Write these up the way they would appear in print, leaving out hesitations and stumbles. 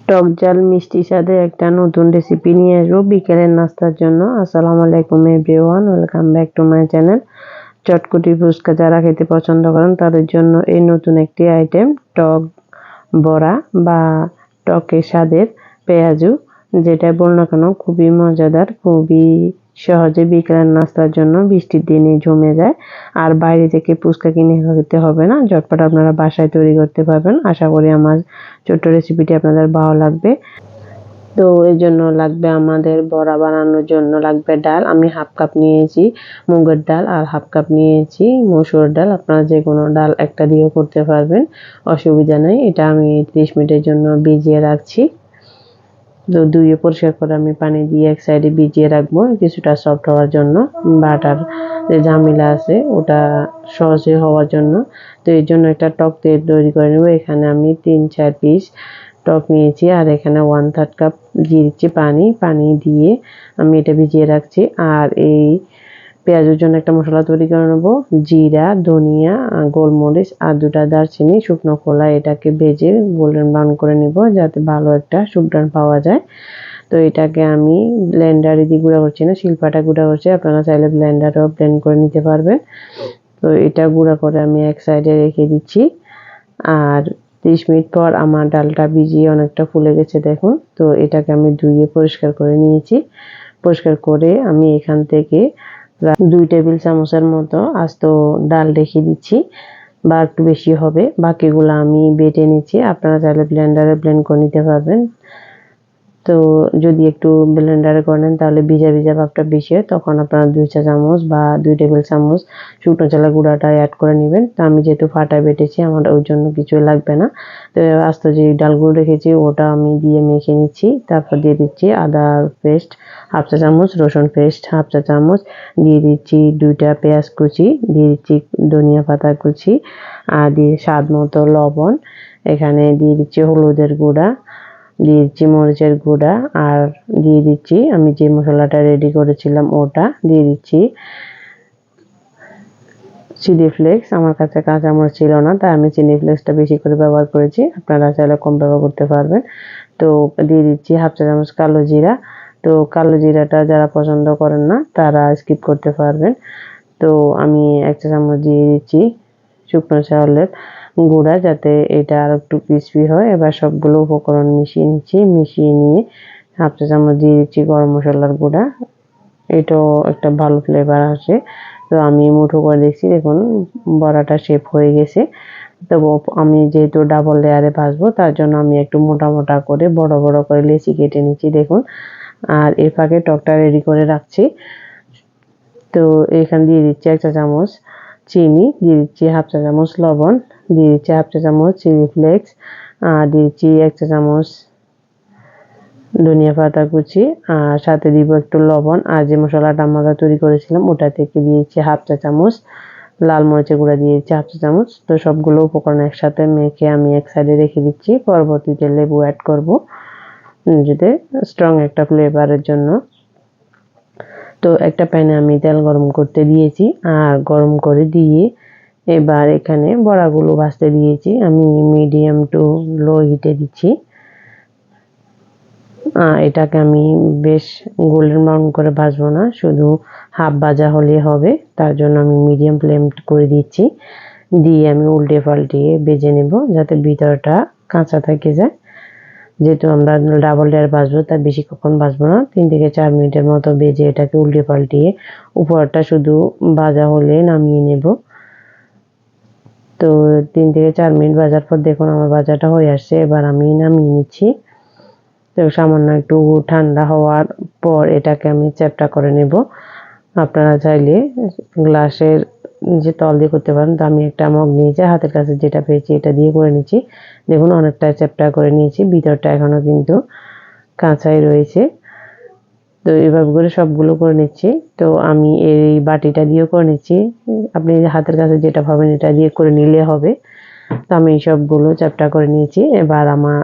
টক ঝাল মিষ্টি স্বাদে একটা নতুন রেসিপি নিয়ে আসবো বিকেলের নাস্তার জন্য। আসসালামু আলাইকুম everyone, welcome back to my channel. চটকুটি ফুচকা যারা খেতে পছন্দ করেন তাদের জন্য এই নতুন একটি আইটেম, টক বড়া বা টকে স্বাদের পেঁয়াজু, যেটা বল না কেন খুবই মজাদার, খুবই সহজে বিকেলের নাস্তার জন্য বৃষ্টির দিনে জমে যায়। আর বাইরে থেকে ফুচকা কিনে খেতে হবে না, ঝটপট আপনারা বাসায় তৈরি করতে পারবেন। আশা করি আমার ছোট্ট রেসিপিটি আপনাদের ভালো লাগবে। তো এর জন্য লাগবে, আমাদের বড়া বানানোর জন্য লাগবে ডাল। আমি হাফ কাপ নিয়েছি মুগের ডাল আর হাফ কাপ নিয়েছি মসুর ডাল। আপনারা যে কোনো ডাল একটা দিয়েও করতে পারবেন, অসুবিধা নেই। এটা আমি 30 মিনিটের জন্য ভিজিয়ে রাখছি। তো ধুয়ে পরিষ্কার করে আমি পানি দিয়ে এক সাইডে ভিজিয়ে রাখবো কিছুটা সফট হওয়ার জন্য, বাটার যে ঝামেলা আছে ওটা সহজে হওয়ার জন্য। তো এর জন্য একটা টক তেল তৈরি করে নেব। এখানে আমি 3-4 পিস টক নিয়েছি আর এখানে 1/3 কাপ দিয়ে দিচ্ছি পানি দিয়ে আমি এটা ভিজিয়ে রাখছি। আর এই পেঁয়াজের জন্য একটা মশলা তৈরি করে নেব। জিরা, ধনিয়া, গোলমরিচ আর 2টা দারচিনি, শুকনো খোলা, এটাকে ভেজে গোল্ডেন ব্রাউন করে নেব যাতে ভালো একটা সুঘ্রাণ পাওয়া যায়। তো এটাকে আমি ব্লেন্ডারে দিয়ে গুঁড়া করছি না, শিলপাটা গুঁড়া করছি। আপনারা চাইলে ব্লেন্ডারেও ব্লেন্ড করে নিতে পারবেন। তো এটা গুঁড়া করে আমি এক সাইডে রেখে দিচ্ছি। আর 30 মিনিট পর আমার ডালটা ভিজিয়ে অনেকটা ফুলে গেছে দেখুন। তো এটাকে আমি ধুয়ে পরিষ্কার করে নিয়েছি। পরিষ্কার করে আমি এখান থেকে 2 টেবিল চামচের মতো আস্ত ডাল রেখে দিচ্ছি, বা একটু বেশি হবে। বাকিগুলো আমি বেটে নিচ্ছি, আপনারা চাইলে ব্লেন্ডারে ব্লেন্ড করে নিতে পারবেন। তো যদি একটু ব্লেন্ডারে করে নেন তাহলে ভিজা ভিজা ভাবটা বেশি হয়, তখন আপনারা 2 চা চামচ বা 2 টেবিল চামচ শুকনো ছোলার গুঁড়াটা অ্যাড করে নেবেন। তো আমি যেহেতু ফাটায় বেটেছি আমার ওই জন্য কিছুই লাগবে না। তো আস্ত যে ডালগুলো রেখেছি ওটা আমি দিয়ে মেখে নিচ্ছি। তারপর দিয়ে দিচ্ছি আদা পেস্ট হাফ চা চামচ, রসুন পেস্ট হাফ চা চামচ, দিয়ে দিচ্ছি 2টা পেঁয়াজ কুচি, দিয়ে দিচ্ছি ধনিয়া পাতা কুচি, আর দিয়ে স্বাদ মতো লবণ। এখানে দিয়ে দিচ্ছি হলুদের গুঁড়া, দিয়ে দিচ্ছি মরিচের গুঁড়া, আর দিয়ে দিচ্ছি আমি যে মশলাটা রেডি করেছিলাম ওটা দিয়ে দিচ্ছি চিলি ফ্লেক্স। আমার কাছে কাঁচামরিচ ছিল না তাই আমি চিলি ফ্লেক্সটা বেশি করে ব্যবহার করেছি, আপনারা চাইলে কম ব্যবহার করতে পারবেন। তো দিয়ে দিচ্ছি হাফ চা চামচ কালো জিরা। তো কালো জিরাটা যারা পছন্দ করেন না তারা স্কিপ করতে পারবেন। তো আমি 1 চা চামচ দিয়ে দিচ্ছি শুকনো চাউলের গুঁড়া যাতে এটা আর একটু ক্রিস্পি হয়। এবার সবগুলো উপকরণ মিশিয়ে নিচ্ছি, মিশিয়ে নিয়ে হাফ চা চামচ দিয়ে দিচ্ছি গরম মশলার গুঁড়া। এটাও একটা ভালো ফ্লেভার আসে। তো আমি মুঠো করে দেখছি, দেখুন বড়াটা শেপ হয়ে গেছে। তো আমি যেহেতু ডাবল লেয়ারে ভাজবো তার জন্য আমি একটু মোটা মোটা করে বড় বড় করে লেচি কেটে নিচ্ছি দেখুন। আর এর ফাঁকে টকটা রেডি করে রাখছি। তো এখানে দিয়ে দিচ্ছি 1 চা চামচ চিনি, দিয়ে দিচ্ছি হাফ চা চামচ লবণ, দিয়ে দিচ্ছি হাফ চা চামচ চিলি ফ্লেক্স, আর দিয়ে দিচ্ছি 1 চা চামচ ধনিয়া পাতা কুচি, আর সাথে দিব একটু লবণ। আর যে মশলাটা আমরা তৈরি করেছিলাম ওটা থেকে দিয়েছি হাফ চা চামচ লাল মরিচের গুঁড়া, দিয়েছি হাফ চা চামচ। তো সবগুলো উপকরণ একসাথে মেখে আমি এক সাইডে রেখে দিচ্ছি। পরবর্তীতে লেবু অ্যাড করব যাতে স্ট্রং একটা ফ্লেভারের জন্য। তো একটা প্যানে আমি তেল গরম করতে দিয়েছি, আর গরম করে দিয়ে এবার এখানে বড়াগুলো ভাজতে দিয়েছি। আমি মিডিয়াম টু লো হিটে দিচ্ছি। এটাকে আমি বেশ গোল্ডেন ব্রাউন করে ভাজবো না, শুধু হাফ ভাজা হলে হবে, তার জন্য আমি মিডিয়াম ফ্লেম করে দিচ্ছি। দিয়ে আমি উল্টে পাল্টিয়ে ভেজে নেব যাতে ভিতরটা কাঁচা থেকে যায়। যেহেতু আমরা ডাবল লেয়ার ভাজবো তাই বেশিক্ষণ ভাজবো না, 3 থেকে 4 মিনিটের মতো ভেজে এটাকে উল্টে পাল্টিয়ে উপরটা শুধু ভাজা হলে নামিয়ে নেব। তো 3 থেকে 4 মিনিট ভাজার পর দেখুন আমার ভাজাটা হয়ে আসছে, এবার আমি নামিয়ে নিচ্ছি। তো সামান্য একটু ঠান্ডা হওয়ার পর এটাকে আমি চ্যাপ্টা করে নেব। আপনারা চাইলে গ্লাসের যে তল দিয়ে করতে পারেন। তো আমি একটা মগ নিয়েছি, হাতের কাছে যেটা পেয়েছি এটা দিয়ে করে নিচ্ছি। দেখুন অনেকটা চ্যাপ্টা করে নিয়েছি, ভিতরটা এখনো কিন্তু কাঁচাই রয়েছে। তো এভাবে করে সবগুলো করে নিচ্ছি। তো আমি এই বাটিটা দিয়েও করে নিচ্ছি, আপনি হাতের কাছে যেটা পাবেন এটা দিয়ে করে নিলে হবে। তো আমি সবগুলো চ্যাপ্টা করে নিয়েছি। এবার আমার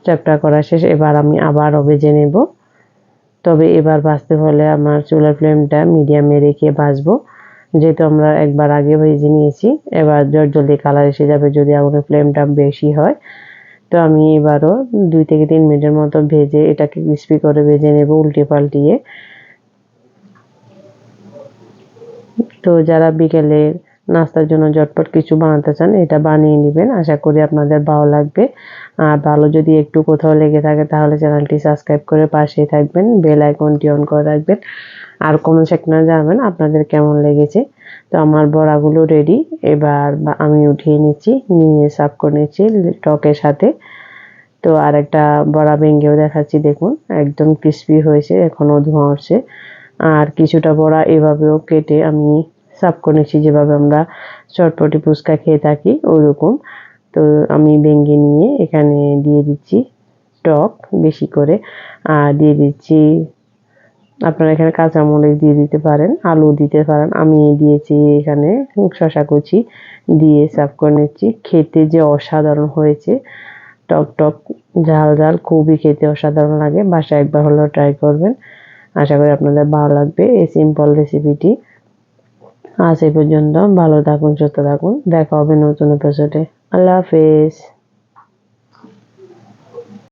চ্যাপ্টা করা শেষ, এবার আমি আবারও ভেজে নেব। তবে এবার ভাজতে হলে আমার চুলার ফ্লেমটা মিডিয়ামে রেখে ভাজবো, যেহেতু আমরা একবার আগে ভেজে নিয়েছি। এবার জলদি কালার এসে যাবে যদি আগুনের ফ্লেমটা বেশি হয়। তো আমি এবারও 2 থেকে 3 মিনিটের মতো ভেজে এটাকে ক্রিস্পি করে ভেজে নেব উল্টে পাল্টিয়ে। তো যারা বিকেলে নাস্তার জন্য ঝটপট কিছু বানাতে চান এটা বানিয়ে নেবেন, আশা করি আপনাদের ভালো লাগবে। আর ভালো যদি একটু কোথাও লেগে থাকে তাহলে চ্যানেলটি সাবস্ক্রাইব করে পাশেই থাকবেন, বেল আইকনটি অন করে রাখবেন। আর কমেন্ট সেকশনে জানাবেন আপনাদের কেমন লেগেছে। তো আমার বড়াগুলো রেডি, এবার আমি উঠিয়ে নিচ্ছি, নিয়ে সার্ভ করে নিচ্ছি টকের সাথে। তো আরেকটা বড়া ভেঙেও দেখাচ্ছি, দেখুন একদম ক্রিস্পি হয়েছে, এখনো ধোঁয়া উঠছে। আর কিছুটা বড়া এভাবেও কেটে আমি সার্ভ করে নিচ্ছি, যেভাবে আমরা চটপটি ফুচকা খেয়ে থাকি ওইরকম। তো আমি ভেঙে নিয়ে এখানে দিয়ে দিচ্ছি টক বেশি করে, আর দিয়ে দিচ্ছি আপনারা এখানে কাঁচামরিচ দিয়ে দিতে পারেন, আলু দিতে পারেন। আমি দিয়েছি এখানে শসা কুচি দিয়ে সার্ভ করে নিচ্ছি। খেতে যে অসাধারণ হয়েছে, টক টক ঝাল ঝাল, খুবই খেতে অসাধারণ লাগে। বাসায় একবার হলেও ট্রাই করবেন, আশা করি আপনাদের ভালো লাগবে এই সিম্পল রেসিপিটি। আজ এই পর্যন্ত, ভালো থাকুন, সুস্থ থাকুন, দেখা হবে নতুন এপিসোডে। আল্লাহ হাফেজ।